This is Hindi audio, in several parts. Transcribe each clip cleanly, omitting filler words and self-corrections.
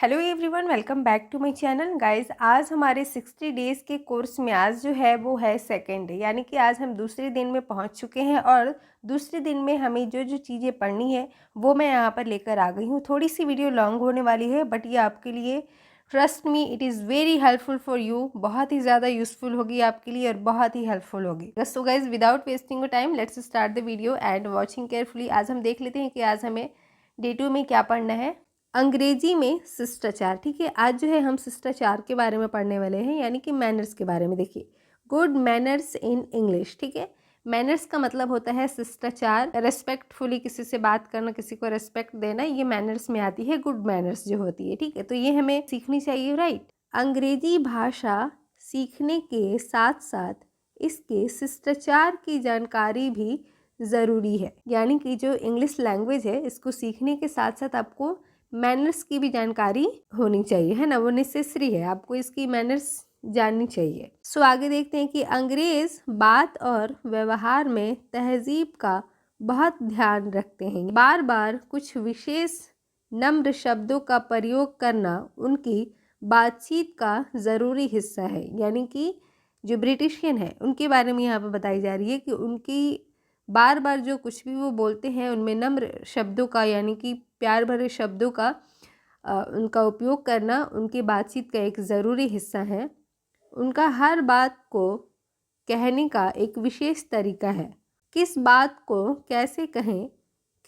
Hello everyone, welcome back to my channel. Guys, आज हमारे 60 डेज़ के कोर्स में आज जो है वो है सेकेंड डे, यानी कि आज हम दूसरे दिन में पहुंच चुके हैं और दूसरे दिन में हमें जो जो चीज़ें पढ़नी है वो मैं यहाँ पर लेकर आ गई हूँ। थोड़ी सी वीडियो लॉन्ग होने वाली है बट ये आपके लिए, trust me, it is very helpful for you. बहुत ही ज़्यादा यूज़फुल होगी आपके लिए और बहुत ही हेल्पफुल होगी। So guys, without wasting time let's start the video and watching carefully. आज हम देख लेते हैं कि आज हमें डे 2 में क्या पढ़ना है। अंग्रेजी में शिष्टाचार। ठीक है, आज जो है हम शिष्टाचार के बारे में पढ़ने वाले हैं, यानी कि मैनर्स के बारे में। देखिए, गुड मैनर्स इन इंग्लिश। ठीक है, मैनर्स का मतलब होता है शिष्टाचार, रेस्पेक्टफुली किसी से बात करना, किसी को रेस्पेक्ट देना, ये मैनर्स में आती है, गुड मैनर्स जो होती है। ठीक है, तो ये हमें सीखनी चाहिए, राइट। अंग्रेजी भाषा सीखने के साथ साथ इसके शिष्टाचार की जानकारी भी ज़रूरी है, यानी कि जो इंग्लिश लैंग्वेज है इसको सीखने के साथ साथ आपको मैनर्स की भी जानकारी होनी चाहिए, है ना। वो नेसेसरी है, आपको इसकी मैनर्स जाननी चाहिए। सो आगे देखते हैं कि अंग्रेज बात और व्यवहार में तहजीब का बहुत ध्यान रखते हैं। बार बार कुछ विशेष नम्र शब्दों का प्रयोग करना उनकी बातचीत का ज़रूरी हिस्सा है, यानी कि जो ब्रिटिशियन है उनके बारे में यहाँ पर बताई जा रही है कि उनकी बार बार जो कुछ भी वो बोलते हैं उनमें नम्र शब्दों का, यानी कि प्यार भरे शब्दों का उनका उपयोग करना उनकी बातचीत का एक ज़रूरी हिस्सा है। उनका हर बात को कहने का एक विशेष तरीका है। किस बात को कैसे कहें,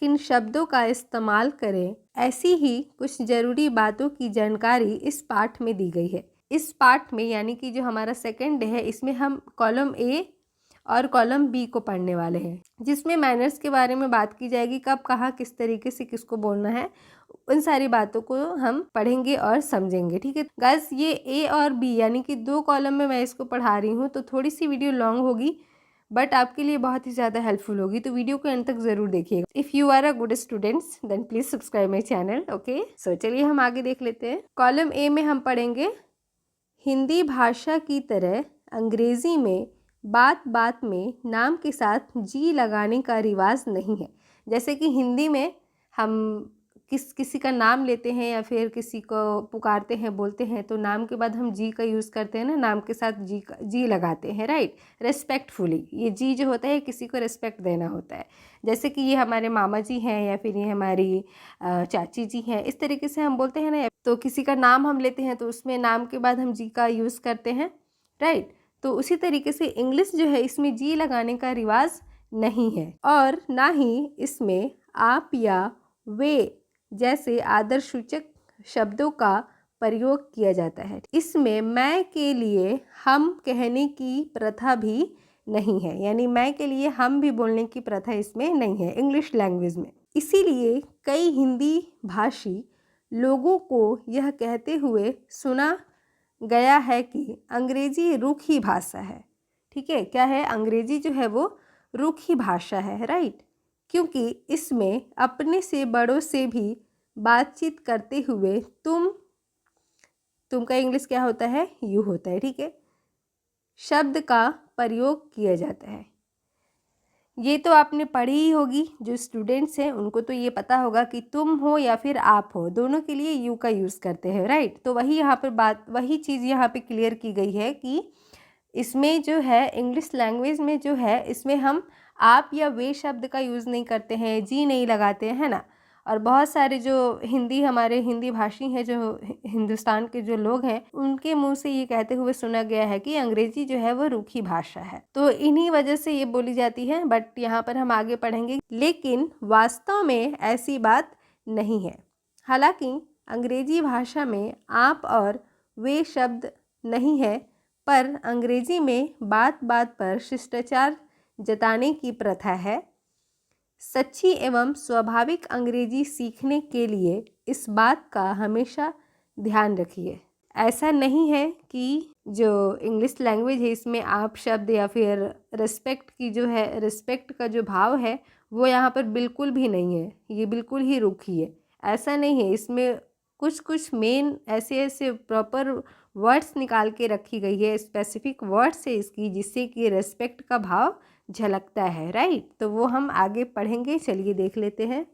किन शब्दों का इस्तेमाल करें, ऐसी ही कुछ ज़रूरी बातों की जानकारी इस पाठ में दी गई है। इस पाठ में, यानी कि जो हमारा सेकंड डे है, इसमें हम कॉलम ए और कॉलम बी को पढ़ने वाले हैं, जिसमें मैनर्स के बारे में बात की जाएगी। कब, कहाँ, किस तरीके से किसको बोलना है, उन सारी बातों को हम पढ़ेंगे और समझेंगे। ठीक है गाइस, ये ए और बी यानी कि दो कॉलम में मैं इसको पढ़ा रही हूँ, तो थोड़ी सी वीडियो लॉन्ग होगी बट आपके लिए बहुत ही ज़्यादा हेल्पफुल होगी, तो वीडियो को एंड तक ज़रूर देखिएगा। If you are a good students then please subscribe my channel. Okay, so चलिए हम आगे देख लेते हैं। कॉलम ए में हम पढ़ेंगे, हिंदी भाषा की तरह अंग्रेज़ी में बात बात में नाम के साथ जी लगाने का रिवाज नहीं है। जैसे कि हिंदी में हम किसी का नाम लेते हैं या फिर किसी को पुकारते हैं, बोलते हैं, तो नाम के बाद हम जी का यूज़ करते हैं ना, नाम के साथ जी लगाते हैं, राइट, रेस्पेक्टफुली। ये जी जो होता है किसी को रेस्पेक्ट देना होता है। जैसे कि ये हमारे मामा जी हैं या फिर ये हमारी चाची जी हैं, इस तरीके से हम बोलते हैं ना। तो किसी का नाम हम लेते हैं तो उसमें नाम के बाद हम जी का यूज़ करते हैं, राइट। तो उसी तरीके से इंग्लिश जो है इसमें जी लगाने का रिवाज नहीं है और ना ही इसमें आप या वे जैसे आदर्शसूचक शब्दों का प्रयोग किया जाता है। इसमें मैं के लिए हम कहने की प्रथा भी नहीं है, यानी मैं के लिए हम भी बोलने की प्रथा इसमें नहीं है इंग्लिश लैंग्वेज में। इसीलिए कई हिंदी भाषी लोगों को यह कहते हुए सुना गया है कि अंग्रेजी रूखी भाषा है। ठीक है, क्या है, अंग्रेजी जो है वो रूखी भाषा है, राइट, क्योंकि इसमें अपने से बड़ों से भी बातचीत करते हुए तुम का इंग्लिश क्या होता है, यू होता है। ठीक है, शब्द का प्रयोग किया जाता है। ये तो आपने पढ़ी ही होगी, जो स्टूडेंट्स हैं उनको तो ये पता होगा कि तुम हो या फिर आप हो, दोनों के लिए यू का यूज़ करते हैं, राइट। तो वही यहाँ पर वही चीज़ यहाँ पे क्लियर की गई है कि इसमें जो है इंग्लिश लैंग्वेज में जो है इसमें हम आप या वे शब्द का यूज़ नहीं करते हैं, जी नहीं लगाते हैं, है ना। और बहुत सारे जो हमारे हिंदी भाषी हैं, जो हिंदुस्तान के जो लोग हैं, उनके मुंह से ये कहते हुए सुना गया है कि अंग्रेजी जो है वो रूखी भाषा है, तो इन्हीं वजह से ये बोली जाती है। बट यहाँ पर हम आगे पढ़ेंगे, लेकिन वास्तव में ऐसी बात नहीं है। हालांकि अंग्रेजी भाषा में आप और वे शब्द नहीं है, पर अंग्रेजी में बात बात पर शिष्टाचार जताने की प्रथा है। सच्ची एवं स्वाभाविक अंग्रेजी सीखने के लिए इस बात का हमेशा ध्यान रखिए। ऐसा नहीं है कि जो इंग्लिश लैंग्वेज है इसमें आप शब्द या फिर रिस्पेक्ट की जो है, रिस्पेक्ट का जो भाव है वो यहाँ पर बिल्कुल भी नहीं है, ये बिल्कुल ही रूखी है, ऐसा नहीं है। इसमें कुछ कुछ मेन ऐसे प्रॉपर वर्ड्स निकाल के रखी गई है, स्पेसिफिक वर्ड्स है इसकी, जिससे कि रेस्पेक्ट का भाव झलकता है, राइट। तो वो हम आगे पढ़ेंगे, चलिए देख लेते हैं।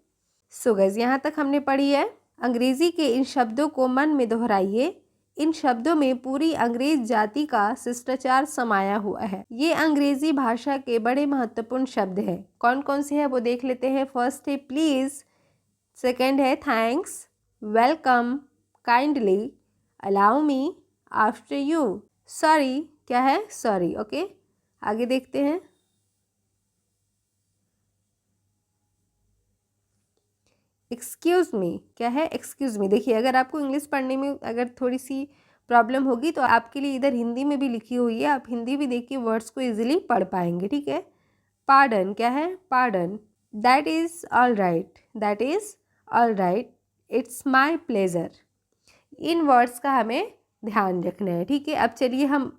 सो गाइस, यहाँ तक हमने पढ़ी है अंग्रेज़ी के इन शब्दों को मन में दोहराइए। इन शब्दों में पूरी अंग्रेज जाति का शिष्टाचार समाया हुआ है। ये अंग्रेजी भाषा के बड़े महत्वपूर्ण शब्द हैं। कौन कौन से हैं वो देख लेते हैं। फर्स्ट है प्लीज़, सेकंड है thanks, welcome, kindly, allow me, after you, sorry, क्या है सॉरी। ओके, आगे देखते हैं। एक्सक्यूज़ मी, क्या है एक्सक्यूज़ मी। देखिए अगर आपको इंग्लिश पढ़ने में अगर थोड़ी सी प्रॉब्लम होगी तो आपके लिए इधर हिंदी में भी लिखी हुई है, आप हिंदी भी देखिए, वर्ड्स को इजीली पढ़ पाएंगे। ठीक है। पार्डन, क्या है pardon. That is all right, that is all right, it's my pleasure. In words का हमें ध्यान रखना है। ठीक है। अब चलिए हम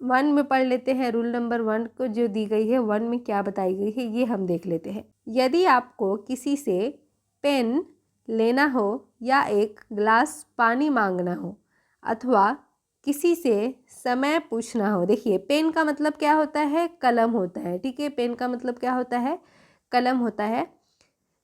1 में पढ़ लेते हैं। रूल नंबर 1 को जो दी गई है, 1 में क्या बताई गई है ये हम देख लेते हैं। यदि आपको किसी से पेन लेना हो या एक गिलास पानी मांगना हो अथवा किसी से समय पूछना हो। देखिए पेन का मतलब क्या होता है, कलम होता है। ठीक है। पेन का मतलब क्या होता है, कलम होता है।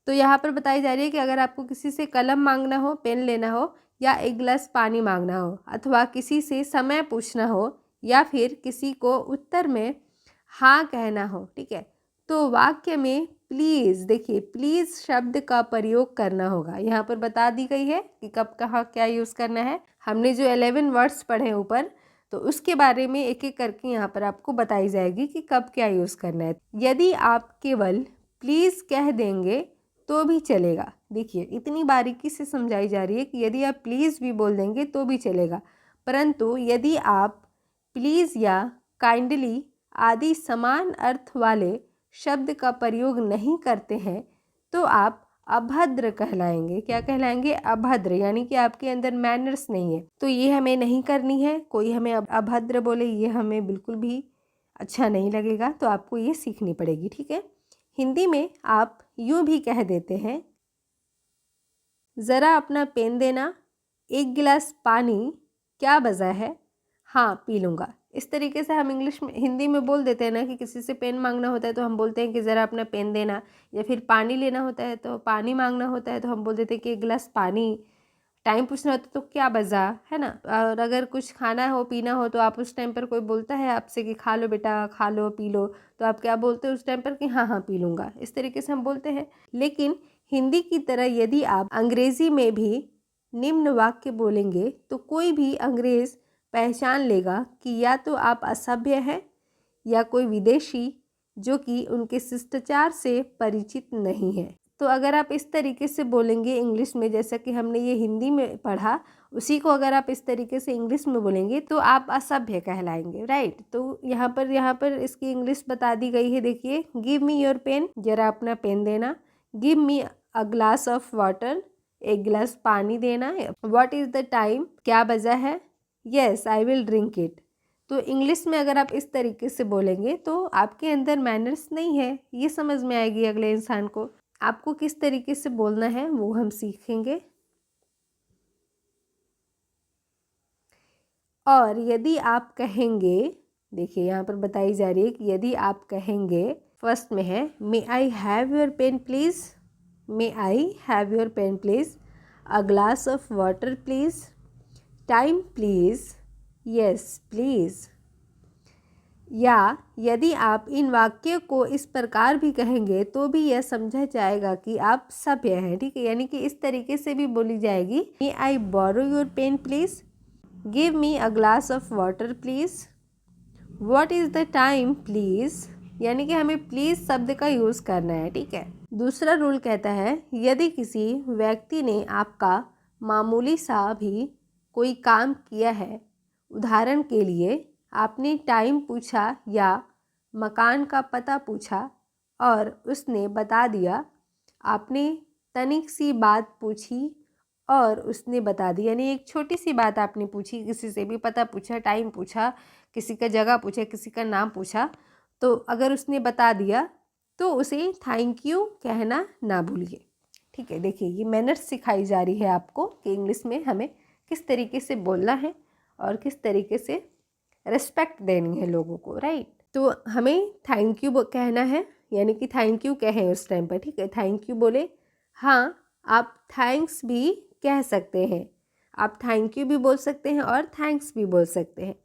तो यहाँ पर बताई जा रही है कि अगर आपको किसी से कलम मांगना हो, पेन लेना हो या एक गिलास पानी मांगना हो अथवा किसी से समय पूछना हो या फिर किसी को उत्तर में हाँ कहना हो, ठीक है, तो वाक्य में प्लीज़, देखिए प्लीज़ शब्द का प्रयोग करना होगा। यहाँ पर बता दी गई है कि कब कहाँ क्या यूज़ करना है। हमने जो 11 वर्ड्स पढ़े ऊपर, तो उसके बारे में एक एक करके यहाँ पर आपको बताई जाएगी कि कब क्या यूज़ करना है। यदि आप केवल प्लीज़ कह देंगे तो भी चलेगा। देखिए इतनी बारीकी से समझाई जा रही है कि यदि आप प्लीज़ भी बोल देंगे तो भी चलेगा, परंतु यदि आप प्लीज़ या काइंडली आदि समान अर्थ वाले शब्द का प्रयोग नहीं करते हैं तो आप अभद्र कहलाएंगे। क्या कहलाएंगे, अभद्र, यानी कि आपके अंदर मैनर्स नहीं है। तो ये हमें नहीं करनी है। कोई हमें अभद्र बोले ये हमें बिल्कुल भी अच्छा नहीं लगेगा, तो आपको ये सीखनी पड़ेगी। ठीक है। हिंदी में आप यूँ भी कह देते हैं, ज़रा अपना पेन देना, एक गिलास पानी, क्या वजह है, हाँ पी लूँगा। इस तरीके से हम इंग्लिश में हिंदी में बोल देते हैं ना कि किसी से पेन मांगना होता है तो हम बोलते हैं कि ज़रा अपना पेन देना, या फिर पानी लेना होता है तो पानी मांगना होता है तो हम बोल देते हैं कि एक गिलास पानी। टाइम पूछना होता तो क्या बजा, है ना। और अगर कुछ खाना हो पीना हो तो आप उस टाइम पर कोई बोलता है आपसे कि खा लो बेटा, खा लो पी लो, तो आप क्या बोलते हो उस टाइम पर कि हाँ हाँ पी लूँगा। इस तरीके से हम बोलते हैं। लेकिन हिंदी की तरह यदि आप अंग्रेज़ी में भी निम्न वाक्य बोलेंगे तो कोई भी अंग्रेज़ पहचान लेगा कि या तो आप असभ्य हैं या कोई विदेशी जो कि उनके शिष्टाचार से परिचित नहीं है। तो अगर आप इस तरीके से बोलेंगे इंग्लिश में, जैसा कि हमने ये हिंदी में पढ़ा, उसी को अगर आप इस तरीके से इंग्लिश में बोलेंगे तो आप असभ्य कहलाएंगे, राइट। तो यहाँ पर इसकी इंग्लिश बता दी गई है। देखिए, गिव मी योर पेन, जरा अपना पेन देना। Give me a glass of water, एक गिलास पानी देना। व्हाट इज़ द टाइम, क्या बजा है। Yes I will drink it. तो इंग्लिश में अगर आप इस तरीके से बोलेंगे तो आपके अंदर मैनर्स नहीं है, ये समझ में आएगी अगले इंसान को। आपको किस तरीके से बोलना है वो हम सीखेंगे। और यदि आप कहेंगे, देखिए यहाँ पर बताई जा रही है कि यदि आप कहेंगे, फर्स्ट में है may I have your pen please, may I have your pen please, a glass of water please, time please, yes please. या यदि आप इन वाक्यों को इस प्रकार भी कहेंगे तो भी यह समझा जाएगा कि आप सभ्य हैं, ठीक है। यानी कि इस तरीके से भी बोली जाएगी, may I borrow your pen please, give me a glass of water please, what is the time please. यानी कि हमें प्लीज़ शब्द का यूज़ करना है, ठीक है। दूसरा रूल कहता है, यदि किसी व्यक्ति ने आपका मामूली सा भी कोई काम किया है, उदाहरण के लिए आपने टाइम पूछा या मकान का पता पूछा और उसने बता दिया, आपने तनिक सी बात पूछी और उसने बता दी, यानी एक छोटी सी बात आपने पूछी, किसी से भी पता पूछा, टाइम पूछा, किसी का जगह पूछा, किसी का नाम पूछा, तो अगर उसने बता दिया तो उसे थैंक यू कहना ना भूलिए, ठीक है। देखिए ये मैनर्स सिखाई जा रही है आपको कि इंग्लिश में हमें किस तरीके से बोलना है और किस तरीके से रिस्पेक्ट देनी है लोगों को, राइट। तो हमें थैंक यू कहना है, यानी कि थैंक यू कहें उस टाइम पर, ठीक है। थैंक यू बोले, हाँ आप थैंक्स भी कह सकते हैं। आप थैंक यू भी बोल सकते हैं और थैंक्स भी बोल सकते हैं।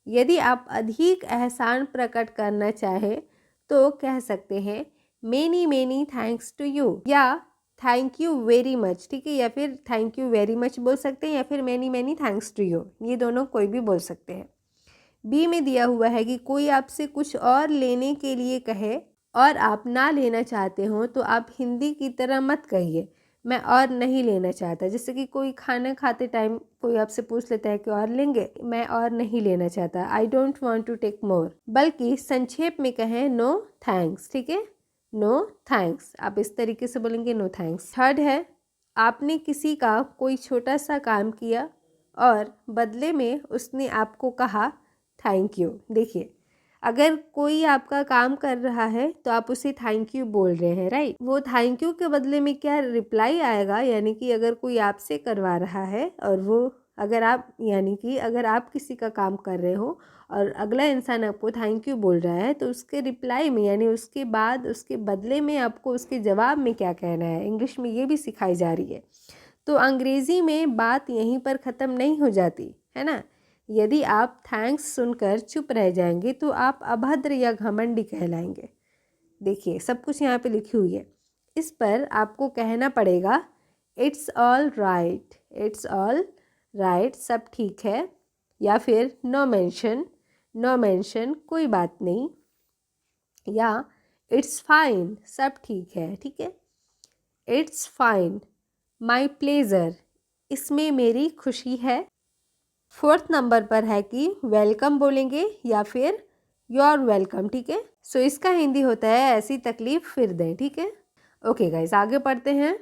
यदि आप अधिक एहसान प्रकट करना चाहें तो कह सकते हैं many many thanks to you या थैंक यू वेरी मच, ठीक है, या फिर थैंक यू वेरी मच बोल सकते हैं या फिर many many thanks to you, ये दोनों कोई भी बोल सकते हैं। बी में दिया हुआ है कि कोई आपसे कुछ और लेने के लिए कहे और आप ना लेना चाहते हो तो आप हिंदी की तरह मत कहिए मैं और नहीं लेना चाहता। जैसे कि कोई खाना खाते टाइम कोई आपसे पूछ लेता है कि और लेंगे, मैं और नहीं लेना चाहता, I don't want to take more, बल्कि संक्षेप में कहें नो थैंक्स, ठीक है, नो थैंक्स, आप इस तरीके से बोलेंगे नो थैंक्स। थर्ड है आपने किसी का कोई छोटा सा काम किया और बदले में उसने आपको कहा थैंक यू। देखिए, अगर कोई आपका काम कर रहा है तो आप उसे थैंक यू बोल रहे हैं, राइट। वो थैंक यू के बदले में क्या रिप्लाई आएगा, यानी कि अगर कोई आपसे करवा रहा है और वो अगर आप यानी कि अगर आप किसी का काम कर रहे हो और अगला इंसान आपको थैंक यू बोल रहा है तो उसके रिप्लाई में यानी उसके बाद उसके बदले में आपको उसके जवाब में क्या कहना है, इंग्लिश में ये भी सिखाई जा रही है। तो अंग्रेज़ी में बात यहीं पर ख़त्म नहीं हो जाती है ना। यदि आप थैंक्स सुनकर चुप रह जाएंगे तो आप अभद्र या घमंडी कहलाएंगे। देखिए, सब कुछ यहाँ पे लिखी हुई है, इस पर आपको कहना पड़ेगा it's all right, it's all right, सब ठीक है, या फिर नो मेंशन, नो मेंशन, कोई बात नहीं, या इट्स फाइन, सब ठीक है, ठीक है, इट्स फाइन, माई प्लेजर, इसमें मेरी खुशी है। फोर्थ नंबर पर है कि वेलकम बोलेंगे या फिर योर वेलकम, ठीक है। सो इसका हिंदी होता है ऐसी तकलीफ फिर दें, ठीक है। ओके गाइस, आगे पढ़ते हैं।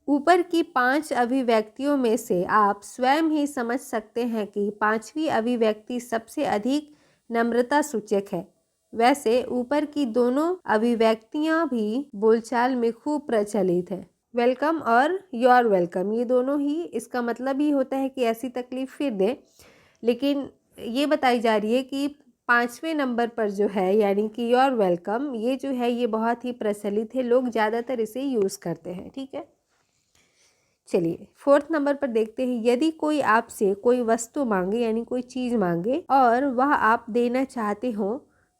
ऊपर की 5 अभिव्यक्तियों में से आप स्वयं ही समझ सकते हैं कि 5वीं अभिव्यक्ति सबसे अधिक नम्रता सूचक है। वैसे ऊपर की दोनों अभिव्यक्तियां भी बोलचाल में खूब प्रचलित है। वेलकम और योर वेलकम, ये दोनों ही इसका मतलब ही होता है कि ऐसी तकलीफ फिर दे, लेकिन ये बताई जा रही है कि 5वें नंबर पर जो है यानी कि योर वेलकम, ये जो है ये बहुत ही प्रचलित है, लोग ज़्यादातर इसे यूज़ करते हैं, ठीक है। चलिए, फोर्थ नंबर पर देखते हैं। यदि कोई आपसे कोई वस्तु मांगे यानी कोई चीज़ मांगे और वह आप देना चाहते हो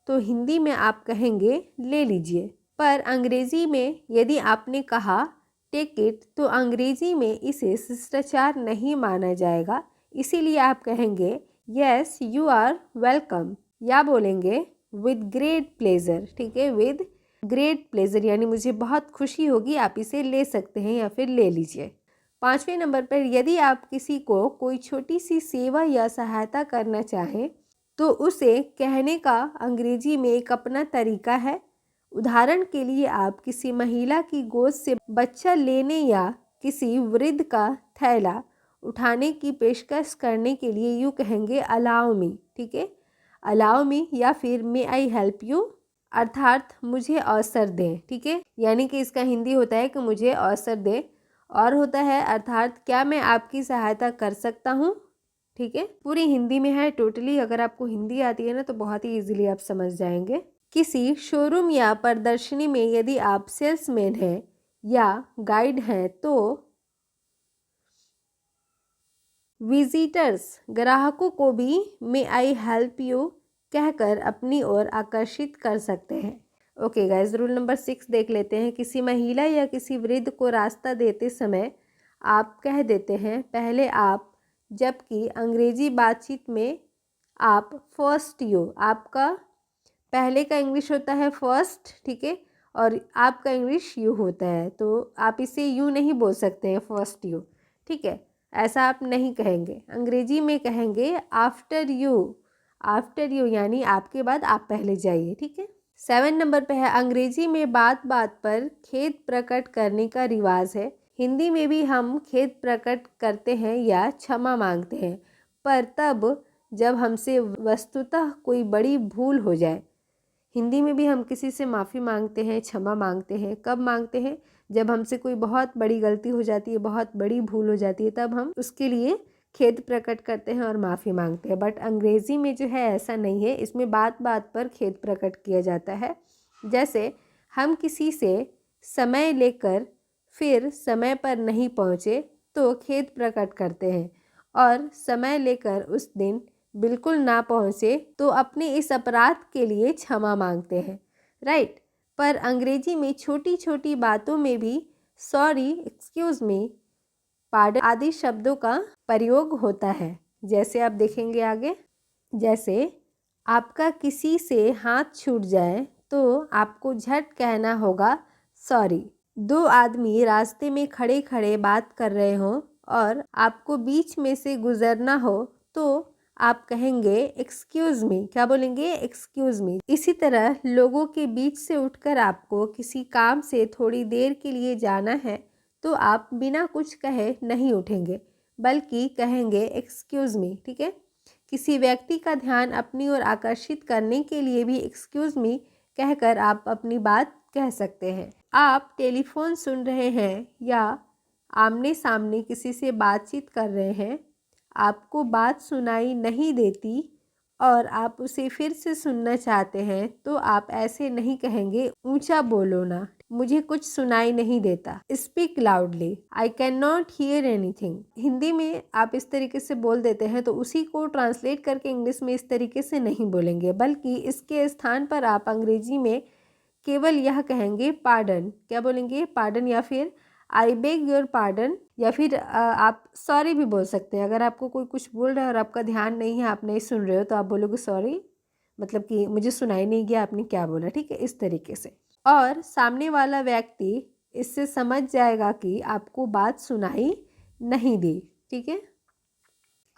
तो हिंदी में आप कहेंगे ले लीजिए, पर अंग्रेज़ी में यदि आपने कहा टेक इट तो अंग्रेज़ी में इसे शिष्टाचार नहीं माना जाएगा, इसीलिए आप कहेंगे यस यू आर वेलकम, या बोलेंगे विद ग्रेट प्लेजर, ठीक है, विद ग्रेट प्लेजर यानी मुझे बहुत खुशी होगी, आप इसे ले सकते हैं या फिर ले लीजिए। 5वें नंबर पर यदि आप किसी को कोई छोटी सी सेवा या सहायता करना चाहें तो उसे कहने का अंग्रेजी में एक अपना तरीका है। उदाहरण के लिए आप किसी महिला की गोद से बच्चा लेने या किसी वृद्ध का थैला उठाने की पेशकश करने के लिए यूँ कहेंगे अलाउ मी, ठीक है, अलाउ मी, या फिर मे आई हेल्प यू, अर्थात मुझे अवसर दें, ठीक है, यानी कि इसका हिंदी होता है कि मुझे अवसर दें, और होता है अर्थात क्या मैं आपकी सहायता कर सकता हूँ, ठीक है। पूरी हिंदी में है टोटली, अगर आपको हिंदी आती है ना तो बहुत ही इजीली आप समझ जाएंगे। किसी शोरूम या प्रदर्शनी में यदि आप सेल्समैन हैं या गाइड हैं तो विजिटर्स ग्राहकों को भी मे आई हेल्प यू कहकर अपनी ओर आकर्षित कर सकते हैं। ओके गाइज, रूल नंबर 6 देख लेते हैं। किसी महिला या किसी वृद्ध को रास्ता देते समय आप कह देते हैं पहले आप, जबकि अंग्रेजी बातचीत में आप फर्स्ट यू, आपका पहले का इंग्लिश होता है फर्स्ट, ठीक है, और आपका इंग्लिश यू होता है, तो आप इसे यू नहीं बोल सकते हैं फर्स्ट यू, ठीक है, ऐसा आप नहीं कहेंगे। अंग्रेजी में कहेंगे आफ्टर यू, आफ्टर यू यानी आपके बाद आप पहले जाइए, ठीक है। 7 नंबर पे है अंग्रेजी में बात बात पर खेद प्रकट करने का रिवाज है। हिंदी में भी हम खेद प्रकट करते हैं या क्षमा मांगते हैं, पर तब जब हमसे वस्तुतः कोई बड़ी भूल हो जाए। हिंदी में भी हम किसी से माफ़ी मांगते हैं, क्षमा मांगते हैं, कब मांगते हैं, जब हमसे कोई बहुत बड़ी गलती हो जाती है, बहुत बड़ी भूल हो जाती है, तब हम उसके लिए खेद प्रकट करते हैं और माफ़ी मांगते हैं। बट अंग्रेज़ी में जो है ऐसा नहीं है, इसमें बात बात पर खेद प्रकट किया जाता है। जैसे हम किसी से समय लेकर फिर समय पर नहीं पहुँचे तो खेद प्रकट करते हैं और समय लेकर उस दिन बिल्कुल ना पहुँचे तो अपने इस अपराध के लिए क्षमा मांगते हैं, राइट। पर अंग्रेजी में छोटी छोटी बातों में भी सॉरी, एक्सक्यूज़ मी, पार्डन आदि शब्दों का प्रयोग होता है। जैसे आप देखेंगे आगे, जैसे आपका किसी से हाथ छूट जाए तो आपको झट कहना होगा सॉरी। दो आदमी रास्ते में खड़े खड़े बात कर रहे हों और आपको बीच में से गुजरना हो तो आप कहेंगे एक्सक्यूज़ मी। क्या बोलेंगे? Excuse me. इसी तरह लोगों के बीच से उठकर आपको किसी काम से थोड़ी देर के लिए जाना है तो आप बिना कुछ कहे नहीं उठेंगे बल्कि कहेंगे एक्सक्यूज़ मी, ठीक है। किसी व्यक्ति का ध्यान अपनी ओर आकर्षित करने के लिए भी एक्सक्यूज़ मी कहकर आप अपनी बात कह सकते हैं। आप टेलीफोन सुन रहे हैं या आमने सामने किसी से बातचीत कर रहे हैं, आपको बात सुनाई नहीं देती और आप उसे फिर से सुनना चाहते हैं तो आप ऐसे नहीं कहेंगे ऊंचा बोलो ना, मुझे कुछ सुनाई नहीं देता। Speak loudly, I can not hear anything. Hindi में आप इस तरीके से बोल देते हैं तो उसी को ट्रांसलेट करके इंग्लिश में इस तरीके से नहीं बोलेंगे, बल्कि इसके स्थान पर आप अंग्रेजी में केवल यह कहेंगे पार्डन। क्या बोलेंगे? पार्डन, या फिर आई बेग योर पार्डन, या फिर आप सॉरी भी बोल सकते हैं। अगर आपको कोई कुछ बोल रहा है और आपका ध्यान नहीं है, आप नहीं सुन रहे हो, तो आप बोलोगे सॉरी, मतलब कि मुझे सुनाई नहीं गया आपने क्या बोला, ठीक है, इस तरीके से। और सामने वाला व्यक्ति इससे समझ जाएगा कि आपको बात सुनाई नहीं दी, ठीक है।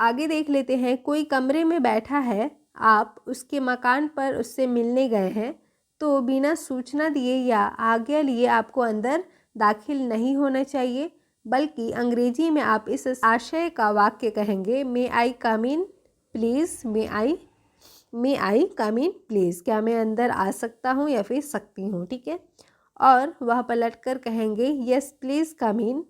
आगे देख लेते हैं। कोई कमरे में बैठा है, आप उसके मकान पर उससे मिलने गए हैं तो बिना सूचना दिए या आज्ञा लिए आपको अंदर दाखिल नहीं होना चाहिए, बल्कि अंग्रेजी में आप इस आशय का वाक्य कहेंगे मे आई कम इन please, may I come in please. क्या मैं अंदर आ सकता हूँ या फिर सकती हूँ, ठीक है। और वह पलटकर कहेंगे यस प्लीज़ कम इन,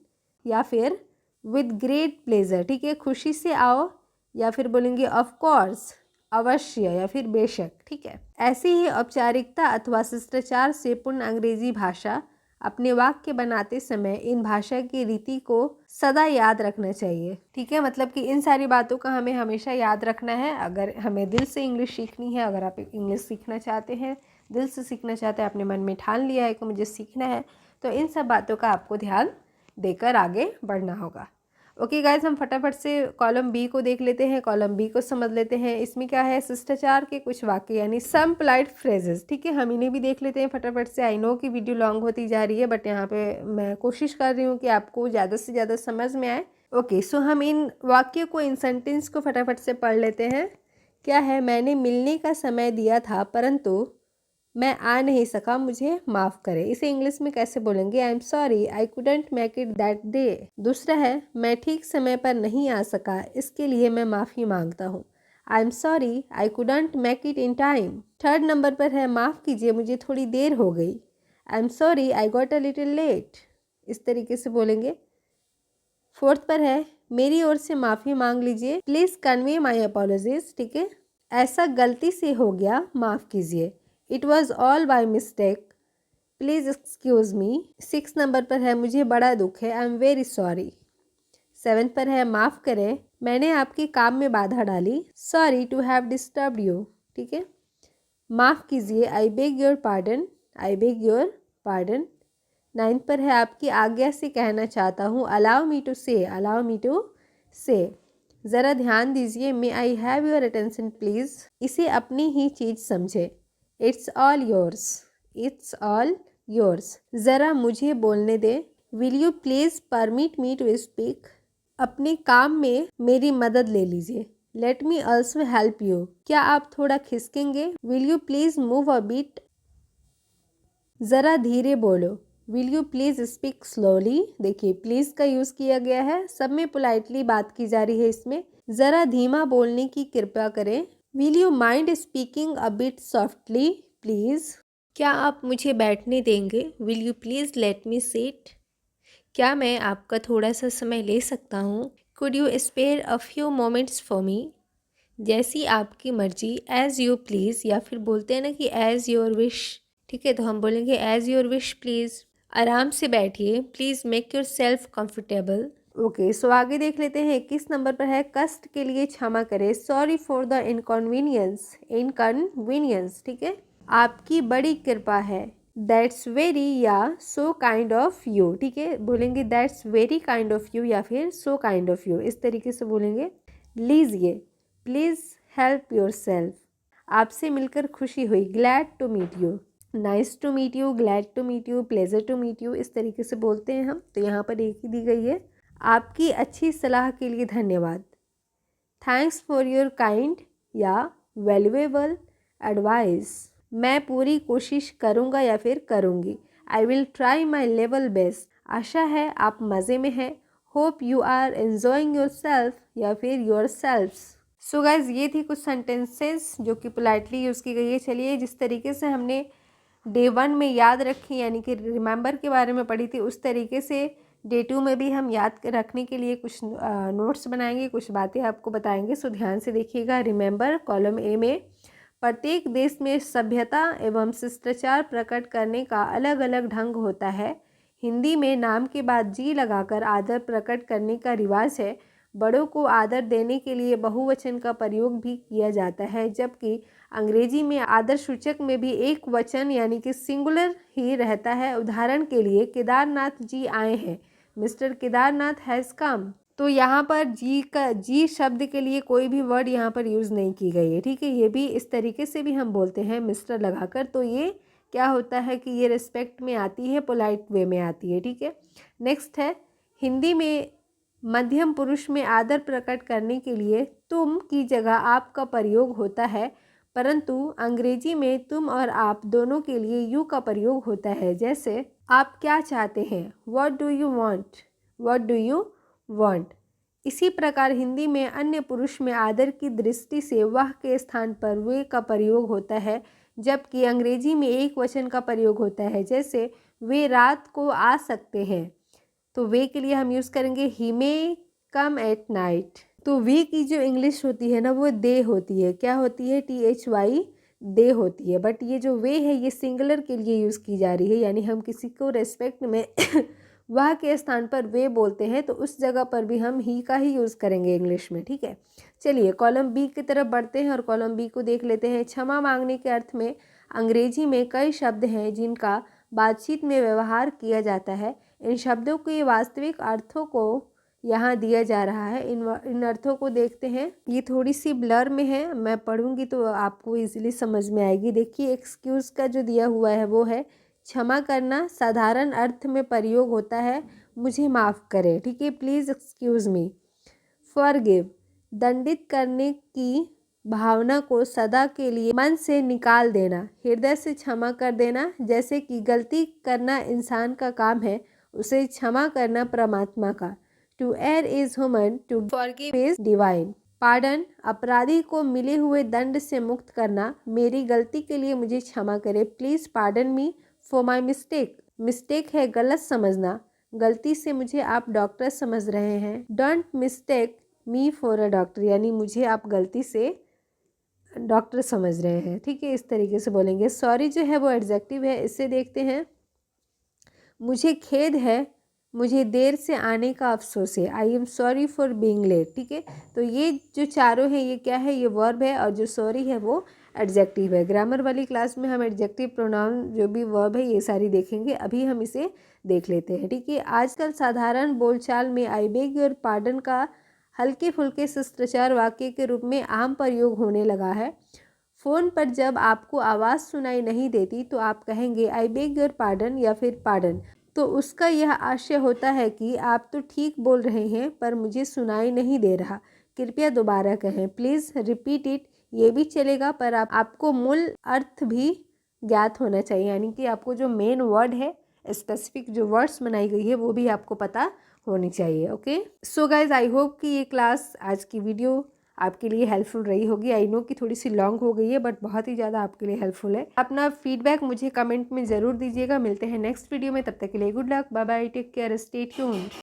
या फिर विद ग्रेट प्लेजर, ठीक है, खुशी से आओ, या फिर बोलेंगे ऑफ कोर्स, अवश्य, या फिर बेशक, ठीक है। ऐसी ही औपचारिकता अथवा शिष्टाचार से पूर्ण अंग्रेजी भाषा अपने वाक्य बनाते समय इन भाषा की रीति को सदा याद रखना चाहिए, ठीक है। मतलब कि इन सारी बातों का हमें हमेशा याद रखना है अगर हमें दिल से इंग्लिश सीखनी है। अगर आप इंग्लिश सीखना चाहते हैं, दिल से सीखना चाहते हैं, आपने मन में ठान लिया है कि मुझे सीखना है, तो इन सब बातों का आपको ध्यान देकर आगे बढ़ना होगा। ओके गाइज, हम फटाफट से कॉलम बी को देख लेते हैं, कॉलम बी को समझ लेते हैं। इसमें क्या है? शिष्टाचार के कुछ वाक्य यानी सम पोलाइट फ्रेजेस, ठीक है। हम इन्हें भी देख लेते हैं फटाफट से। आई नो कि वीडियो लॉन्ग होती जा रही है, बट यहाँ पे मैं कोशिश कर रही हूँ कि आपको ज़्यादा से ज़्यादा समझ में आए। ओके, सो हम इन वाक्यों को, इन सेंटेंस को फटाफट से पढ़ लेते हैं। क्या है? मैंने मिलने का समय दिया था परंतु मैं आ नहीं सका, मुझे माफ़ करें। इसे इंग्लिश में कैसे बोलेंगे? आई am sorry I couldn't make it that day. दूसरा है मैं ठीक समय पर नहीं आ सका, इसके लिए मैं माफ़ी मांगता हूँ। I am sorry I couldn't make it in time. Third number पर है माफ़ कीजिए मुझे थोड़ी देर हो गई। I am sorry I got a little late. इस तरीके से बोलेंगे। फोर्थ पर है मेरी ओर से माफ़ी मांग लीजिए, प्लीज़ कन्वे माई अपॉलॉजीज, ठीक है। ऐसा गलती से हो गया, माफ़ कीजिए। It was all by mistake, please excuse me. 6 number पर है मुझे बड़ा दुख है, आई एम वेरी सॉरी। 7 पर है माफ़ करें मैंने आपके काम में बाधा डाली, sorry to have disturbed you, ठीक है। माफ़ कीजिए, I beg your pardon, I beg your pardon. 9 पर है आपकी आज्ञा से कहना चाहता हूँ, allow me to say, allow me to say. ज़रा ध्यान दीजिए, may I have your attention please. इसे अपनी ही चीज़ समझे, it's all yours, it's all yours. ज़रा मुझे बोलने दे, will you please permit me to speak. अपने काम में मेरी मदद ले लीजिए, let me also help you. क्या आप थोड़ा खिसकेंगे, will you please move a bit. ज़रा धीरे बोलो, will you please speak slowly. देखिए प्लीज़ का यूज़ किया गया है, सब में पोलाइटली बात की जा रही है इसमें। ज़रा धीमा बोलने की कृपा करें, will you mind speaking a bit softly please. क्या आप मुझे बैठने देंगे, will you please let me sit. क्या मैं आपका थोड़ा सा समय ले सकता हूँ, could you spare a few moments for me. जैसी आपकी मर्जी, एज़ यू प्लीज़, या फिर बोलते हैं ना कि एज़ योर विश, ठीक है, तो हम बोलेंगे एज़ योर विश प्लीज़। आराम से बैठिए, please make your self comfortable. Okay so आगे देख लेते हैं 21 नंबर पर है कष्ट के लिए क्षमा करें, सॉरी फॉर द इनकन्वीनियंस, ठीक है। आपकी बड़ी कृपा है, दैट्स वेरी या सो काइंड ऑफ यू, ठीक है। बोलेंगे that's very kind of you या फिर सो काइंड ऑफ यू, इस तरीके से बोलेंगे। लीजिए, प्लीज़ हेल्प योर सेल्फ, आपसे मिलकर खुशी हुई, glad to meet you, nice to meet you, glad to meet you, pleasure to meet you, इस तरीके से बोलते हैं हम। तो यहाँ पर एक ही दी गई है। आपकी अच्छी सलाह के लिए धन्यवाद, थैंक्स फॉर योर काइंड या वैल्यूएबल एडवाइस, मैं पूरी कोशिश करूँगा या फिर करूँगी, I will try my level best, आशा है आप मज़े में हैं, hope you are enjoying yourself या फिर योर सेल्फ्स। सो गाइज ये थी कुछ सेंटेंसेस जो कि पोलाइटली यूज़ की गई है। चलिए जिस तरीके से हमने डे 1 में याद रखी यानी कि रिमेंबर के बारे में पढ़ी थी, उस तरीके से डे 2 में भी हम याद रखने के लिए कुछ नोट्स बनाएंगे, कुछ बातें आपको बताएंगे। सो ध्यान से देखिएगा। रिमेंबर कॉलम ए में प्रत्येक देश में सभ्यता एवं शिष्टाचार प्रकट करने का अलग अलग ढंग होता है। हिंदी में नाम के बाद जी लगाकर आदर प्रकट करने का रिवाज है। बड़ों को आदर देने के लिए बहुवचन का प्रयोग भी किया जाता है, जबकि अंग्रेजी में आदर सूचक में भी एक वचन यानी कि सिंगुलर ही रहता है। उदाहरण के लिए केदारनाथ जी आए हैं, मिस्टर केदारनाथ हैज़ कम। तो यहाँ पर जी शब्द के लिए कोई भी वर्ड यहाँ पर यूज़ नहीं की गई है, ठीक है। ये भी इस तरीके से भी हम बोलते हैं मिस्टर लगाकर। तो ये क्या होता है कि ये रिस्पेक्ट में आती है, पोलाइट वे में आती है, ठीक है। नेक्स्ट है हिंदी में मध्यम पुरुष में आदर प्रकट करने के लिए तुम की जगह आप का प्रयोग होता है, परंतु अंग्रेजी में तुम और आप दोनों के लिए यू का प्रयोग होता है। जैसे आप क्या चाहते हैं, what do you want, what do you want. इसी प्रकार हिंदी में अन्य पुरुष में आदर की दृष्टि से वह के स्थान पर वे का प्रयोग होता है, जबकि अंग्रेजी में एक वचन का प्रयोग होता है। जैसे वे रात को आ सकते हैं, तो वे के लिए हम यूज़ करेंगे ही मे कम एट नाइट। तो वे की जो इंग्लिश होती है ना वो दे होती है, क्या होती है, THY दे होती है। बट ये जो वे है ये सिंगुलर के लिए यूज़ की जा रही है, यानी हम किसी को रेस्पेक्ट में वह के स्थान पर वे बोलते हैं तो उस जगह पर भी हम ही का ही यूज़ करेंगे इंग्लिश में, ठीक है। चलिए कॉलम बी की तरफ बढ़ते हैं और कॉलम बी को देख लेते हैं। क्षमा मांगने के अर्थ में अंग्रेजी में कई शब्द हैं जिनका बातचीत में व्यवहार किया जाता है। इन शब्दों के वास्तविक अर्थों को यहाँ दिया जा रहा है। इन अर्थों को देखते हैं। ये थोड़ी सी ब्लर में है, मैं पढ़ूंगी तो आपको इजीली समझ में आएगी। देखिए एक्सक्यूज़ का जो दिया हुआ है वो है क्षमा करना, साधारण अर्थ में प्रयोग होता है मुझे माफ़ करें, ठीक है, प्लीज़ एक्सक्यूज़ मी। फॉरगिव, दंडित करने की भावना को सदा के लिए मन से निकाल देना, हृदय से क्षमा कर देना। जैसे कि गलती करना इंसान का काम है, उसे क्षमा करना परमात्मा का। To err is human, to forgive is divine. Pardon, अपराधी को मिले हुए दंड से मुक्त करना, मेरी गलती के लिए मुझे क्षमा करें, please pardon me for my mistake. Mistake है गलत समझना, गलती से मुझे आप डॉक्टर समझ रहे हैं। Don't mistake me for a doctor, यानी मुझे आप गलती से डॉक्टर समझ रहे हैं, ठीक है, इस तरीके से बोलेंगे। सॉरी जो है वो एडजेक्टिव है, इससे देखते हैं। मुझे खेद है, मुझे देर से आने का अफसोस है, I am sorry for being late, ठीक है। तो ये जो चारों हैं ये क्या है, ये वर्ब है, और जो सॉरी है वो एडजेक्टिव है। ग्रामर वाली क्लास में हम एडजेक्टिव प्रोनाउन जो भी वर्ब है ये सारी देखेंगे, अभी हम इसे देख लेते हैं, ठीक है। आजकल साधारण बोलचाल में आई बेग योर पार्डन का हल्के फुल्के शिष्टाचार वाक्य के रूप में आम प्रयोग होने लगा है। फ़ोन पर जब आपको आवाज़ सुनाई नहीं देती तो आप कहेंगे आई बेग योर पार्डन या फिर पार्डन। तो उसका यह आशय होता है कि आप तो ठीक बोल रहे हैं पर मुझे सुनाई नहीं दे रहा, कृपया दोबारा कहें, प्लीज़ रिपीट इट। ये भी चलेगा पर आपको मूल अर्थ भी ज्ञात होना चाहिए, यानी कि आपको जो मेन वर्ड है, स्पेसिफिक जो वर्ड्स बनाई गई है वो भी आपको पता होनी चाहिए। Okay so guys, I hope कि ये क्लास, आज की वीडियो आपके लिए हेल्पफुल रही होगी। आई नो कि थोड़ी सी लॉन्ग हो गई है बट बहुत ही ज़्यादा आपके लिए हेल्पफुल है। अपना फीडबैक मुझे कमेंट में ज़रूर दीजिएगा। मिलते हैं नेक्स्ट वीडियो में, तब तक के लिए good luck, bye bye, take care, stay tuned.